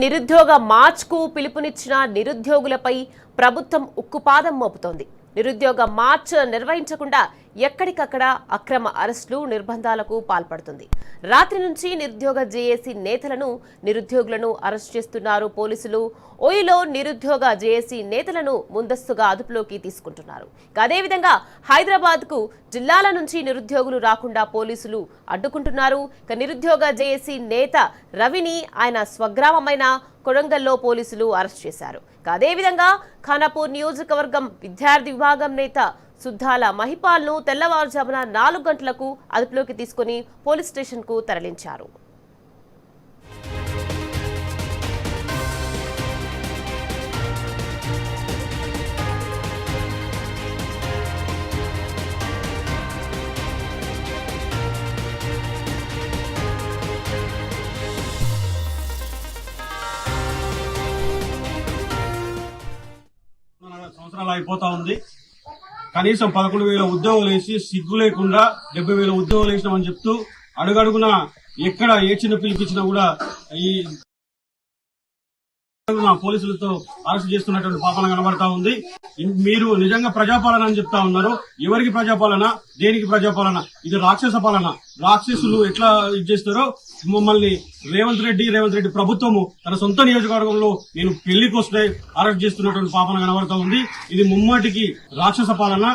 నిరుద్యోగ మార్చ్కు పిలుపునిచ్చిన నిరుద్యోగులపై ప్రభుత్వం ఉక్కుపాదం మోపుతోంది. నిరుద్యోగ మార్చ్ నిర్వహించకుండా ఎక్కడికక్కడ అక్రమ అరెస్టులు, నిర్బంధాలకు పాల్పడుతుంది. రాత్రి నుంచి నిరుద్యోగ జేఏసీ నేతలను, నిరుద్యోగులను అరెస్ట్ చేస్తున్నారు పోలీసులు. ఓయూలో నిరుద్యోగ జేఏసీ నేతలను ముందస్తుగా అదుపులోకి తీసుకుంటున్నారు. అదేవిధంగా హైదరాబాద్కు జిల్లాల నుంచి నిరుద్యోగులు రాకుండా పోలీసులు అడ్డుకుంటున్నారు. నిరుద్యోగ జేఏసీ నేత రవిని ఆయన స్వగ్రామమైన కొడంగల్లో పోలీసులు అరెస్ట్ చేశారు. అదేవిధంగా ఖానాపూర్ నియోజకవర్గం విద్యార్థి విభాగం నేత సుద్దాల మహిపాల్ను తెల్లవారుజామున 4 గంటలకు అదుపులోకి తీసుకుని పోలీస్ స్టేషన్కు తరలించారు. సంవత్సరాలు అయిపోతా ఉంది. కనీసం 11,000 ఉద్యోగాలు వేసి సిగ్గు లేకుండా 70,000 ఉద్యోగాలు వేసినామని చెప్తూ అడుగడుగున ఎక్కడ ఏ చిన్న పిలిపించినా కూడా ఈ పోలీసులతో అరెస్ట్ చేస్తున్నటువంటి పాపన కనబడతా ఉంది. మీరు నిజంగా ప్రజాపాలన అని చెప్తా ఉన్నారు. ఎవరికి ప్రజాపాలన, దేనికి ప్రజాపాలన? ఇది రాక్షస పాలన. రాక్షసులు ఎట్లా ఇది చేస్తారో మమ్మల్ని రేవంత్ రెడ్డి ప్రభుత్వము తన సొంత నియోజకవర్గంలో నేను పెళ్లికి వస్తే అరెస్ట్ చేస్తున్నటువంటి పాపన కనబడతా ఉంది. ఇది ముమ్మాటికి రాక్షస పాలన.